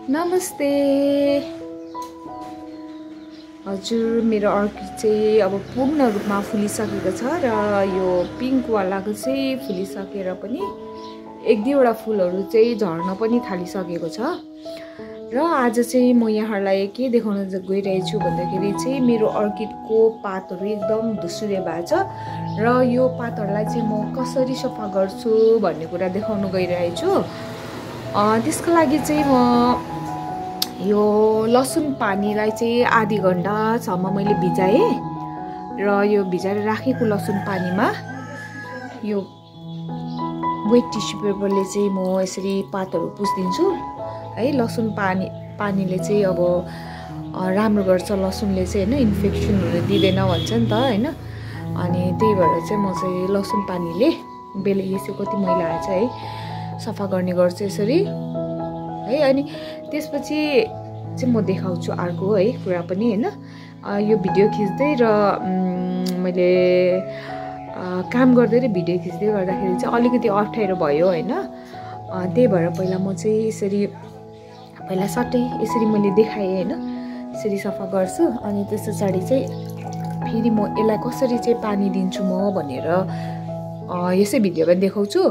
नमस्ते हजुर, मेरो अर्किड चाहिँ अब पूर्ण रूपमा फुलिसकेको छ र यो पिङ्क वालाको चाहिँ फुलिसकेर पनि एक दुईवटा फुलहरू चाहिँ झर्न पनि थालिसकेको छ। र आज चाहिँ म यहाँहरूलाई के देखाउन गइरहेछु भन्दाखेरि चाहिँ मेरो अर्किडको पातहरू एकदम धुसुरे भएको छ र यो पातहरूलाई चाहिँ म कसरी सफा गर्छु भन्ने कुरा देखाउन गइरहेछु। त्यसको लागि चाहिँ म यो लसुन पानीलाई चाहिँ आधी घण्टासम्म मैले भिजाएँ र यो भिजाएर राखेको लसुन पानीमा यो वेट टिस्यु पेपरले चाहिँ म यसरी पातहरू पुछिदिन्छु है। लसुन पानीले चाहिँ अब राम्रो गर्छ, लसुनले चाहिँ होइन इन्फेक्सनहरू दिँदैन भन्छ नि त होइन। अनि त्यही भएर चाहिँ म चाहिँ लसुन पानीले बेला यसो कति मैला आएछ है सफा गर्ने गर्छु यसरी है। अनि त्यसपछि चाहिँ म देखाउँछु अर्को है कुरा पनि होइन। यो भिडियो खिच्दै र मैले काम गर्दै र भिडियो खिच्दै गर्दाखेरि चाहिँ अलिकति अप्ठ्यारो भयो होइन। त्यही भएर पहिला म चाहिँ यसरी पहिला सट्टै यसरी मैले देखाएँ होइन, यसरी सफा गर्छु। अनि त्यस पछाडि चाहिँ फेरि म यसलाई कसरी चाहिँ पानी दिन्छु म भनेर यसै भिडियोमा देखाउँछु।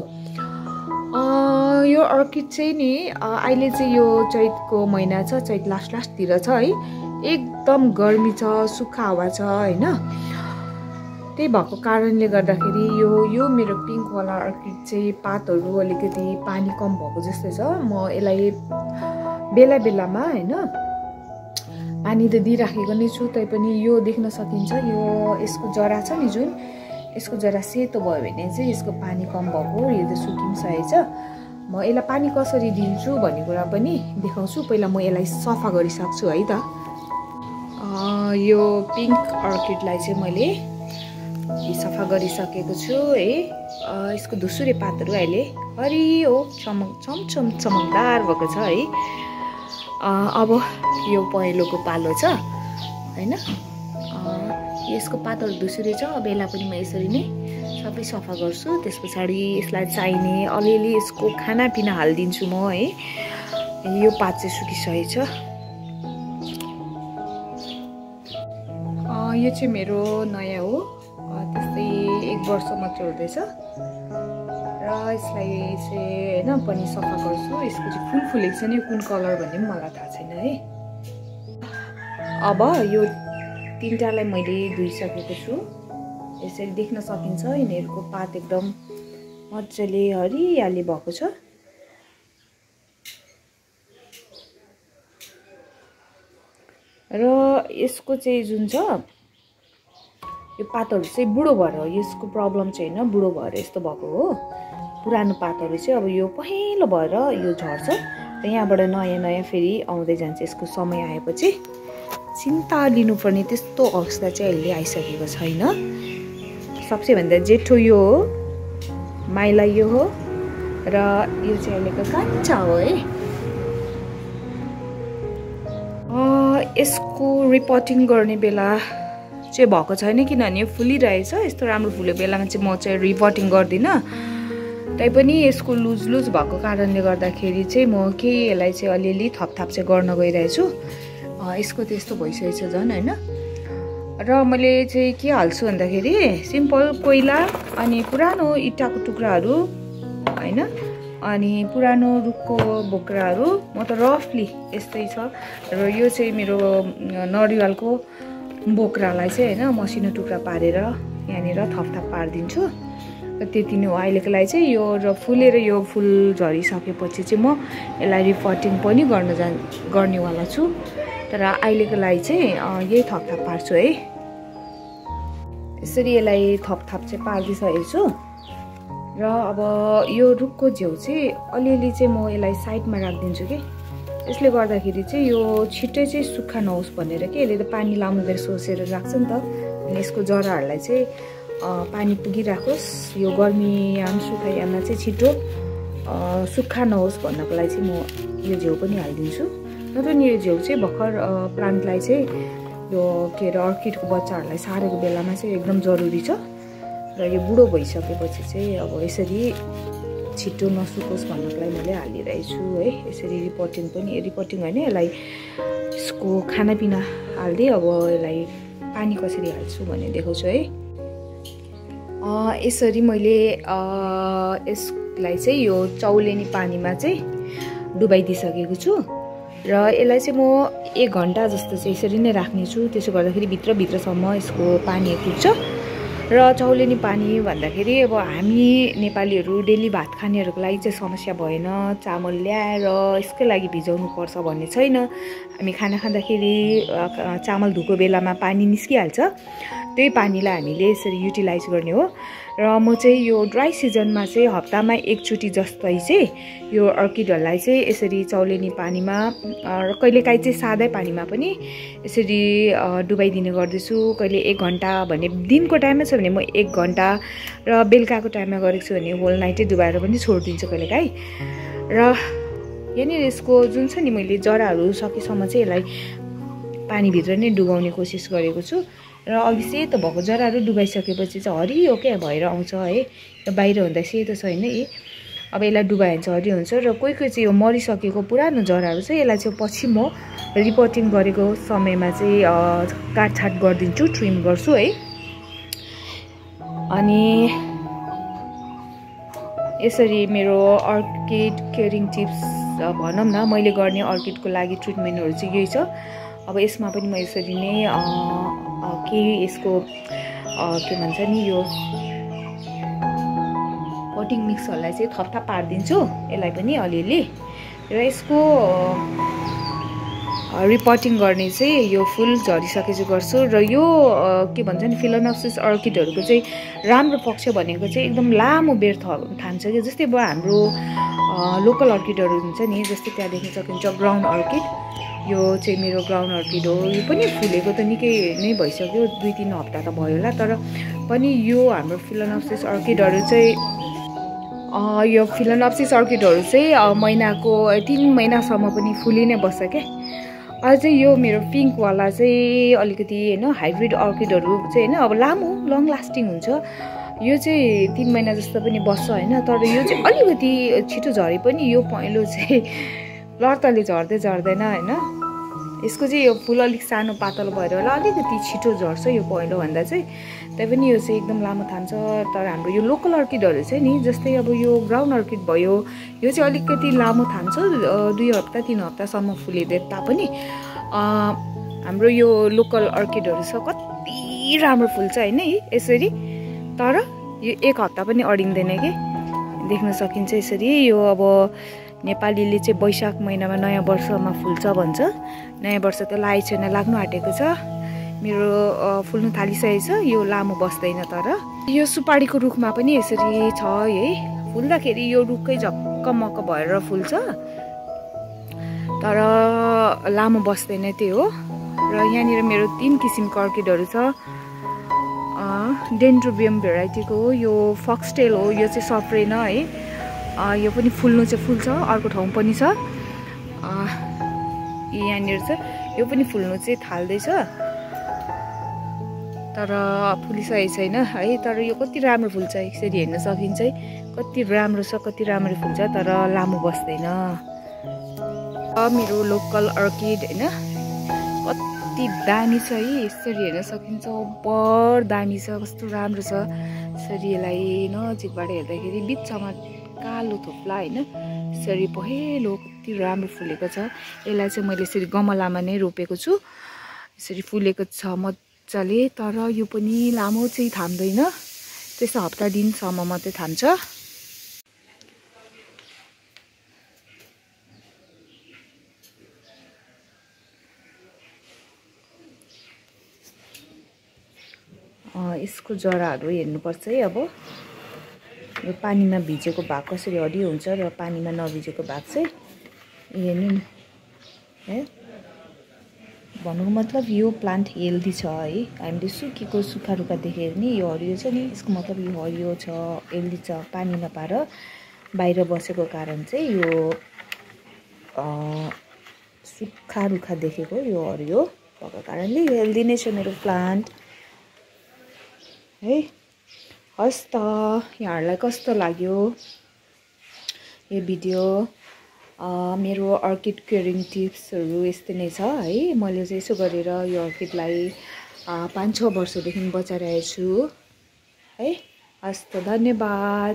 यो अर्किड चाहिँ नि अहिले चाहिँ यो चैतको महिना छ, चैत लास्टतिर छ है। एकदम गर्मी छ, सुक्खा हावा छ होइन। त्यही भएको कारणले गर्दाखेरि यो मेरो पिङ्कवाला अर्किड चाहिँ पातहरू अलिकति पानी कम भएको जस्तै छ। म यसलाई बेला बेलामा होइन पानी त दिइराखेको नै छु, तैपनि यो देख्न सकिन्छ यो यसको जरा छ नि जुन, यसको जरा सेतो भयो भने चाहिँ यसको पानी कम भएको, यो त सुकिसकेछ। म यसलाई पानी कसरी दिन्छु भन्ने कुरा पनि देखाउँछु। पहिला म यसलाई सफा गरिसक्छु है त। यो पिङ्क अर्किडलाई चाहिँ मैले सफा गरिसकेको छु है। यसको धुसुरे पातहरू अहिले हरियो चमकदार भएको छ है। अब यो पहेँलोको पालो छ होइन। यसको पातहरू धुसुरे छ, अब यसलाई पनि म यसरी नै सबै सफा गर्छु। त्यस पछाडि यसलाई चाहिने अलिअलि यसको खानापिना हालिदिन्छु म है। यो पात चाहिँ सुकिसकेछ। यो चाहिँ मेरो नयाँ हो, त्यस्तै 1 वर्ष मात्रै हुँदैछ र यसलाई चाहिँ होइन पनि सफा गर्छु। यसको चाहिँ फुल फुलेको छ नि, कुन कलर भन्ने पनि मलाई थाहा छैन है। अब यो 3टालाई मैले धोइसकेको छु। यसरी देख्न सकिन्छ यिनीहरूको पात एकदम मजाले हरियाली भएको छ। र यसको चाहिँ जुन छ यो पातहरू चाहिँ बुढो भएर, यसको प्रब्लम चाहिँ होइन बुढो भएर यस्तो भएको हो। पुरानो पातहरू चाहिँ अब यो पहेँलो भएर यो झर्छ र यहाँबाट नयाँ फेरि आउँदै जान्छ। यसको समय आएपछि चिन्ता लिनुपर्ने त्यस्तो अवस्था चाहिँ अहिले आइसकेको छैन। सबसे भन्दा जेठो यो हो, माइला यो हो र यो चाहिँ अहिलेको कान्छा हो है। यसको रिपोर्टिङ गर्ने बेला चाहिँ भएको छैन, किनभने फुलिरहेछ। यस्तो राम्रो फुलेको बेलामा चाहिँ म चाहिँ रिपोर्टिङ गर्दिनँ। तैपनि यसको लुज भएको कारणले गर्दाखेरि चाहिँ म यसलाई चाहिँ अलिअलि थपथाप चाहिँ गर्न गइरहेछु। यसको त्यस्तो भइसकेको छ झन् होइन। र मैले चाहिँ के हाल्छु भन्दाखेरि सिम्पल कोइला अनि पुरानो इँटाको टुक्राहरू होइन, अनि पुरानो रुखको बोक्राहरू, म त रफली यस्तै छ। र यो चाहिँ मेरो नरिवलको बोक्रालाई चाहिँ होइन मसिनो टुक्रा पारेर यहाँनिर थपथाप पारिदिन्छु। र त्यति नै हो अहिलेको लागि चाहिँ। यो र फुलेर यो फुल झरिसकेपछि चाहिँ म यसलाई रिपोर्टिङ पनि गर्नेवाला छु। तर अहिलेको लागि चाहिँ यही थपथाप पार्छु है। यसरी यसलाई थपथाप चाहिँ पारिदिइसकेको छु। र अब यो रुखको झेउ चाहिँ अलिअलि चाहिँ म यसलाई साइडमा राखिदिन्छु कि, यसले गर्दाखेरि चाहिँ यो छिट्टै चाहिँ सुक्खा नहोस् भनेर कि। यसले त पानी लामो बेर सोसेर राख्छ नि त, अनि यसको जराहरूलाई चाहिँ पानी पुगिराखोस्, यो गर्मीयाम सुक्खायाममा चाहिँ छिटो सुक्खा नहोस् भन्नको लागि चाहिँ म यो झेउ पनि हालिदिन्छु। नत्र नि यो झेउ चाहिँ भर्खर प्लान्टलाई चाहिँ यो के अरे अर्किडको बच्चाहरूलाई सारेको बेलामा चाहिँ एकदम जरुरी छ। र यो बुढो भइसकेपछि चाहिँ अब यसरी छिटो नसुकोस् भन्नलाई मैले हालिरहेको छु है। यसरी रिपोर्टिङ पनि रिपोर्टिङ होइन, यसलाई यसको खानापिना हाल्दै अब यसलाई पानी कसरी हाल्छु भन्ने देखाउँछु है। यसरी मैले यसलाई चाहिँ यो चौलेनी पानीमा चाहिँ डुबाइदिइसकेको छु र यसलाई चाहिँ म 1 घन्टा जस्तो चाहिँ यसरी नै राख्नेछु। त्यसो गर्दाखेरि भित्रसम्म यसको पानी पुग्छ। र चौलेनी पानी भन्दाखेरि अब हामी नेपालीहरू डेली भात खानेहरूको लागि चाहिँ समस्या भएन। चामल ल्याएर यसकै लागि भिजाउनु पर्छ भन्ने छैन। हामी खाना खाँदाखेरि चामल धुको बेलामा पानी निस्किहाल्छ, त्यही पानीलाई हामीले यसरी युटिलाइज गर्ने हो। र म चाहिँ यो ड्राई सिजनमा चाहिँ हप्तामा 1 चोटि जस्तै चाहिँ यो अर्किडहरूलाई चाहिँ यसरी चौलेनी पानीमा र कहिलेकाहीँ चाहिँ सादै पानीमा पनि यसरी डुबाइदिने गर्दैछु। कहिले 1 घन्टा भने दिनको टाइममा छ भने म 1 घन्टा र बेलुकाको टाइममा गरेको छु भने होल नाइटै डुबाएर पनि छोडिदिन्छु कहिलेकाहीँ। र यहाँनिर यसको जुन छ नि मैले जराहरू सकेसम्म चाहिँ यसलाई पानीभित्र नै डुबाउने कोसिस गरेको छु। र अघि सेतो भएको जराहरू डुबाइसकेपछि चाहिँ हरियो क्या भएर आउँछ है। बाहिर हुँदा सेतो छैन है, अब यसलाई डुबायो भने चाहिँ हरियो हुन्छ। र कोही चाहिँ यो मरिसकेको पुरानो जराहरू चाहिँ यसलाई चाहिँ पछि म रिपोर्टिङ गरेको समयमा चाहिँ काटछाट गरिदिन्छु, ट्रिम गर्छु है। अनि यसरी मेरो अर्किड केयरिङ टिप्स भनौँ न, मैले गर्ने अर्किडको लागि ट्रिटमेन्टहरू चाहिँ यही छ। अब यसमा पनि म यसरी नै केही यसको के भन्छ नि यो पटिङ मिक्सहरूलाई चाहिँ थपथाप पारिदिन्छु यसलाई पनि अलिअलि। र यसको रिपोर्टिङ गर्ने चाहिँ यो फुल झरिसकेपछि गर्छु। र यो के भन्छ नि फिलोनोप्सिस अर्किडहरूको चाहिँ राम्रो पक्ष भनेको चाहिँ एकदम लामो बेर थाम्छ कि। जस्तै अब हाम्रो लोकल अर्किडहरू हुन्छ नि, जस्तै त्यहाँ देख्न सकिन्छ ग्राउन्ड अर्किड, यो चाहिँ मेरो ग्राउन्ड अर्किड हो। यो पनि फुलेको त निकै नै भइसक्यो, 2-3 हप्ता त भयो होला। तर पनि यो हाम्रो फिलोनोप्सिस अर्किडहरू चाहिँ यो फिलोनोप्सिस अर्किडहरू चाहिँ महिनाको 3 महिनासम्म पनि फुली नै बस्छ क्या। अझै यो मेरो पिङ्कवाला चाहिँ अलिकति होइन हाइब्रिड अर्किडहरू चाहिँ होइन अब लामो लङ लास्टिङ हुन्छ। यो चाहिँ 3 महिना जस्तो पनि बस्छ होइन। तर यो चाहिँ अलिकति छिटो झरे पनि यो पहेँलो चाहिँ लड्तले झर्दैन होइन। यसको चाहिँ यो फुल अलिक सानो पातलो भएर होला अलिकति छिटो झर्छ यो पहिलोभन्दा चाहिँ। त्यही पनि यो चाहिँ एकदम लामो थाम्छ। तर हाम्रो यो लोकल अर्किडहरू चाहिँ नि, जस्तै अब यो ग्राउन्ड अर्किड भयो, यो चाहिँ अलिकति लामो थाम्छ, 2 हप्ता 3 हप्तासम्म फुलिँदै तापनि हाम्रो यो लोकल अर्किडहरू छ कति राम्रो फुल्छ होइन यसरी। तर यो 1 हप्ता पनि अडिँदैन कि, देख्न सकिन्छ यसरी। यो अब नेपालीले चाहिँ वैशाख महिनामा नयाँ वर्षमा फुल्छ भन्छ। नयाँ वर्ष त लागेको छैन, लाग्नु आँटेको छ। मेरो फुल्नु थालिसकेको छ, यो लामो बस्दैन। तर यो सुपारीको रुखमा पनि यसरी छ है, फुल्दाखेरि यो रुखकै झक्कमक्क भएर फुल्छ तर लामो बस्दैन, त्यही हो। र यहाँनिर मेरो 3 किसिमको अर्किडहरू छ। डेन्ड्रोबियम भेराइटीको हो, यो फक्सटेल हो, यो चाहिँ सप्रेन है। यो पनि फुल्नु चाहिँ फुल्छ, अर्को ठाउँ पनि छ यहाँनिर छ। यो पनि फुल्नु चाहिँ थाल्दैछ तर फुलिसकेको छैन है। तर यो कति राम्रो फुल्छ यसरी हेर्न सकिन्छ है, कति राम्रो छ, कति राम्रो फुल्छ तर लामो बस्दैन। मेरो लोकल अर्किड होइन कति दामी छ है, यसरी हेर्न सकिन्छ, बर दामी छ, कस्तो राम्रो छ। यसरी यसलाई नजिकबाट हेर्दाखेरि बिचमा कालो थोप्ला होइन, यसरी पहेँलो कति राम्रो फुलेको छ। यसलाई चाहिँ मैले यसरी गमलामा नै रोपेको छु, यसरी फुलेको छ मजाले। तर यो पनि लामो चाहिँ थाम्दैन, त्यस्तो हप्ता दिनसम्म मात्रै थाम्छ। यसको जराहरू हेर्नुपर्छ है। अब यो पानीमा भिजेको भाग कसरी हरियो हुन्छ र पानीमा नभिजेको भाग चाहिँ हेर्नु न है। भन्नुको मतलब यो प्लान्ट हेल्दी छ है। हामीले सुकेको सुक्खा रुखा देखेर नि यो हरियो छ नि, यसको मतलब यो हरियो छ, हेल्दी छ। पानी नपाएर बाहिर बसेको कारण चाहिँ यो सुक्खा रुखा देखेको, यो हरियो भएको कारणले यो हेल्दी नै छ मेरो प्लान्ट है। हस् त, यहाँहरूलाई कस्तो लाग्यो यो भिडियो मेरो अर्किड केयरिङ टिप्सहरू यस्तै नै छ है। मैले चाहिँ यसो गरेर यो अर्किडलाई 5-6 वर्षदेखि बचाइरहेको छु है। हस् त, धन्यवाद।